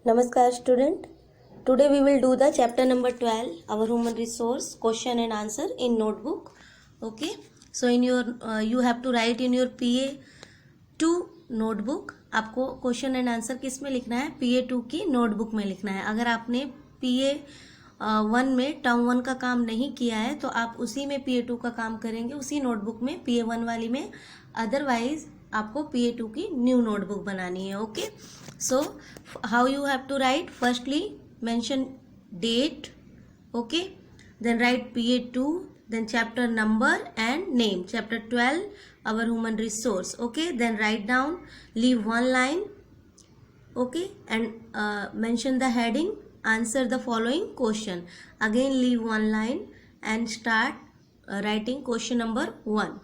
Namaskar student. Today we will do the chapter number 12, our human resource question and answer in notebook. Okay. So in your you have to write in your PA2 notebook. आपको question and answer किस में लिखना है? PA2 की notebook में लिखना है. अगर आपने PA1 में टर्म 1 का काम नहीं किया है तो आप उसी में PA2 का काम करेंगे, उसी नोटबुक में PA1 वाली में. अदरवाइज आपको PA2 की न्यू नोटबुक बनानी है. Okay. So how you have to write? Firstly mention date. Okay, then write PA2, then chapter number and name. Chapter 12, our human resource. Okay, then write down, leave one line. Okay, and mention the heading, answer the following question. Again leave one line and start writing question number 1.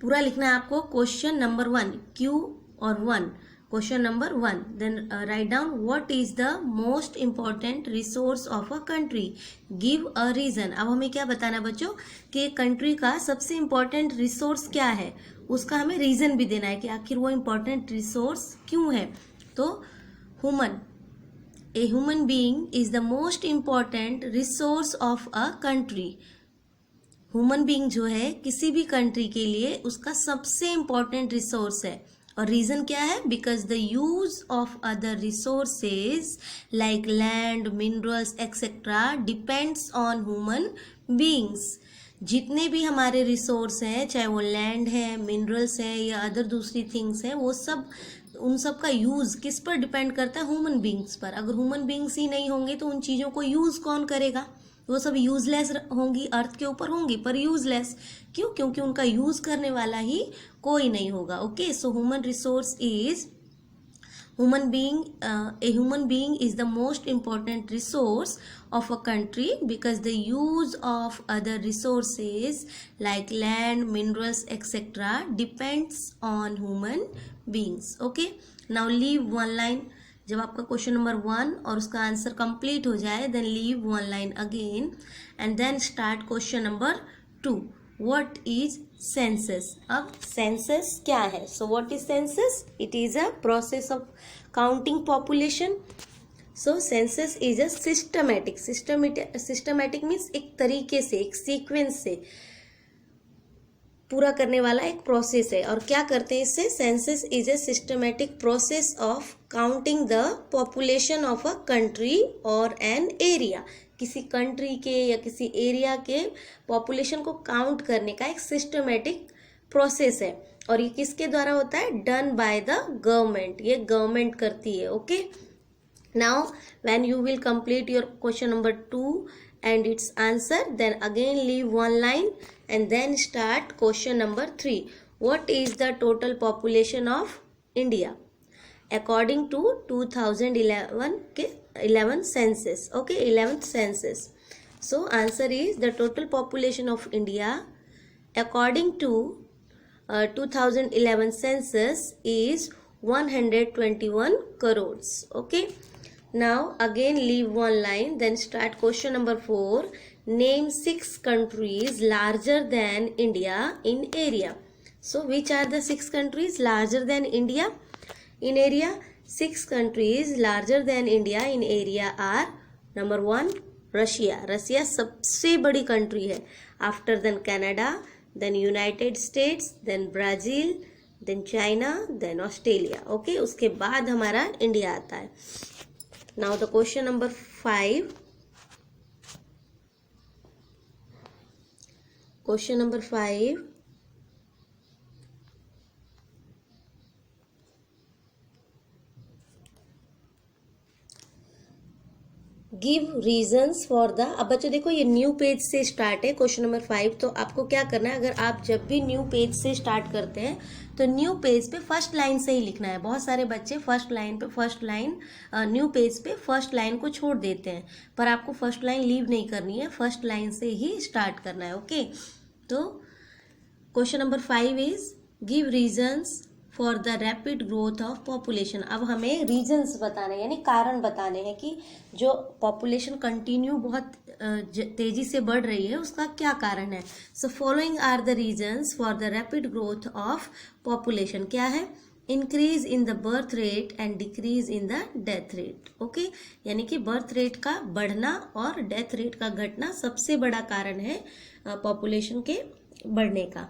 पूरा लिखना है आपको. Question number 1, Q और 1. Question number 1. Then write down what is the most important resource of a country. Give a reason. अब हमें क्या बताना है बच्चों कि कंट्री का सबसे इम्पॉर्टेंट रिसोर्स क्या है, उसका हमें रीजन भी देना है कि आखिर वो इम्पॉर्टेंट रिसोर्स क्यों है. तो human, a human being is the most important resource of a country. Human being जो है किसी भी कंट्री के लिए उसका सबसे इम्पॉर्टेंट रिसोर्स है. और रीजन क्या है? Because the use of other resources like land, minerals etcetera depends on human beings. जितने भी हमारे रिसोर्स हैं, चाहे वो लैंड है, मिनरल्स है या अदर दूसरी थिंग्स हैं, वो सब, उन सब का यूज किस पर डिपेंड करता है? ह्यूमन बीइंग्स पर. अगर ह्यूमन बीइंग्स ही नहीं होंगे तो उन चीज़ों को यूज कौन करेगा? वो सब यूजलेस होंगी, अर्थ के ऊपर होंगी पर यूजलेस. क्यों? क्योंकि उनका यूज करने वाला ही कोई नहीं होगा. Okay. So human resource is human being. A human being is the most important resource of a country because the use of other resources like land, minerals etc depends on human beings. Okay, now leave one line. जब आपका question number 1 और उसका answer complete हो जाए then leave one line again and then start question number 2. What is census? अब census क्या है? So what is census? It is a process of counting population. So census is a systematic. Systematic means एक तरीके से, एक sequence से पूरा करने वाला एक प्रोसेस है. और क्या करते हैं इससे? Census is a systematic process of counting the population of a country और एन एरिया. किसी कंट्री के या किसी एरिया के पॉपुलेशन को काउंट करने का एक सिस्टमेटिक प्रोसेस है. और ये किसके द्वारा होता है? Done by the government. ये गवर्नमेंट करती है. Okay. Now when you will complete your question number 2 and its answer, then again leave one line and then start question number 3. What is the total population of India according to 2011 census? Okay, 11th census. So answer is the total population of India according to 2011 census is 121 crores. Okay. Now again leave one line then start question number 4. Name 6 countries larger than India in area. So which are the 6 countries larger than India in area? 6 countries larger than India in area are number 1 Russia. Russia सबसे बड़ी country है. After then Canada, then United States, then Brazil, then China, then Australia. Okay. उसके बाद हमारा India आता है. Now the question number 5. Question number 5. Give regions for the. अब बच्चों देखो ये न्यू पेज से स्टार्ट है क्वेश्चन नंबर 5. तो आपको क्या करना है, अगर आप जब भी न्यू पेज से स्टार्ट करते हैं तो न्यू पेज पे फर्स्ट लाइन से ही लिखना है. बहुत सारे बच्चे फर्स्ट लाइन न्यू पेज पे फर्स्ट लाइन को छोड़ देते हैं, पर आपको फर्स्ट लाइन लीव नहीं करनी है, फर्स्ट लाइन से ही स्टार्ट करना है. ओके. तो question number 5 is give regions for the rapid growth of population. अब हमें रीजन्स बताने यानी कारण बताने हैं कि जो पॉपुलेशन कंटिन्यू बहुत तेजी से बढ़ रही है उसका क्या कारण है. So following are the reasons for the rapid growth of population. क्या है? Increase in the birth rate and decrease in the death rate. Okay, यानी कि बर्थ रेट का बढ़ना और डेथ रेट का घटना सबसे बड़ा कारण है पॉपुलेशन के बढ़ने का।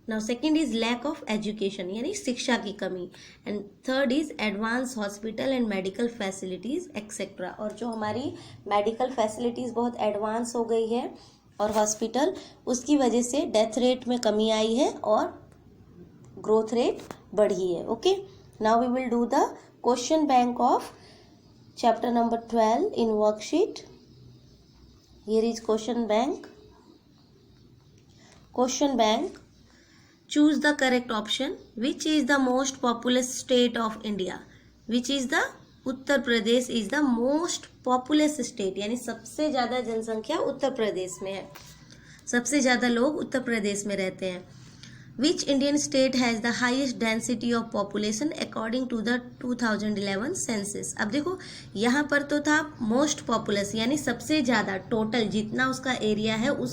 Now second is lack of education, यानी शिक्षा की कमी। And third is advance hospital and medical facilities etcetera. और जो हमारी मेडिकल फैसिलिटीज बहुत एडवांस हो गई है और हॉस्पिटल, उसकी वजह से डेथ रेट में कमी आई है और ग्रोथ रेट बढ़ी है। Okay, now we will do the question bank of chapter number 12 in worksheet. Here is question bank. Question bank, choose the correct option. Which is the most populous state of India? Which is the Uttar Pradesh is the most populous state, यानी सबसे ज़्यादा जनसंख्या उत्तर प्रदेश में है, सबसे ज़्यादा लोग उत्तर प्रदेश में रहते हैं। Which Indian state has the highest density of population according to the 2011 census? अब देखो यहाँ पर तो था मोस्ट पॉपुलस, यानी सबसे ज़्यादा, टोटल जितना उसका एरिया है, उस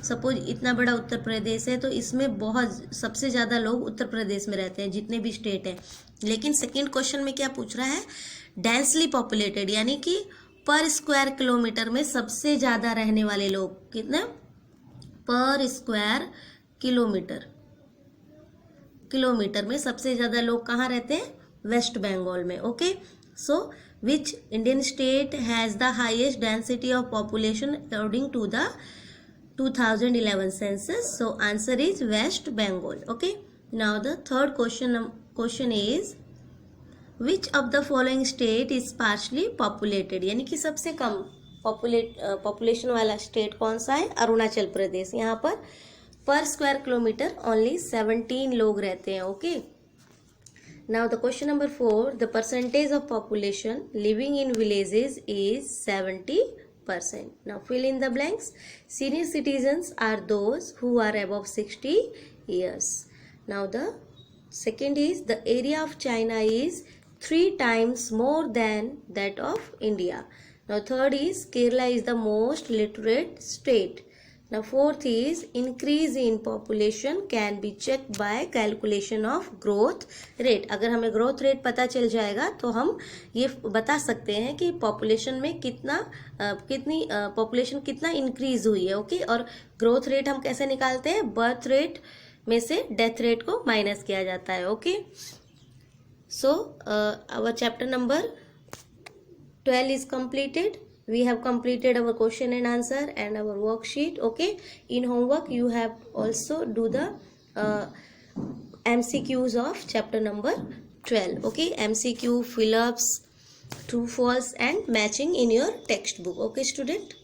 सपोज इतना बड़ा उत्तर प्रदेश है तो इसमें बहुत सबसे ज़्यादा लोग उत्तर प्रदेश में रहते हैं जितने भी स्टेट हैं। लेकिन सेकेंड क्वेश्चन में क्या पूछ रहा है? डेंसली पॉपुलेटेड, यानी कि पर स्क्वायर किलोमीटर में सबसे ज़्यादा रहने वाले लोग कितने? पर स्क्वायर किलोमीटर में सबसे ज़्यादा लोग कहाँ रहते हैं? वेस्ट बंगाल में। Okay, so which Indian state has the highest density of population according to the 2011 census? So answer is West Bengal. Okay, now the third question is which of the following state is sparsely populated? यानी कि सबसे कम population वाला state कौन सा है? अरुणाचल प्रदेश। यहाँ पर square kilometre only 17 लोग रहते हैं। Okay, now the question number 4, the percentage of population living in villages is 70%. Now fill in the blanks. Senior citizens are those who are above 60 years. Now the second is the area of China is 3 times more than that of India. Now third is Kerala is the most literate state. Now fourth is increase in population can be checked by calculation of growth rate. अगर हमें growth rate पता चल जाएगा तो हम ये बता सकते हैं कि पॉपुलेशन में कितनी पॉपुलेशन कितना इंक्रीज हुई है। ओके, और ग्रोथ रेट हम कैसे निकालते हैं? बर्थ रेट में से डेथ रेट को माइनस किया जाता है। Okay, so our chapter number 12 is completed. We have completed our question and answer and our worksheet. Okay, in homework you have also do the MCQs of chapter number 12. Okay, MCQ, fill ups, true false and matching in your textbook. Okay student.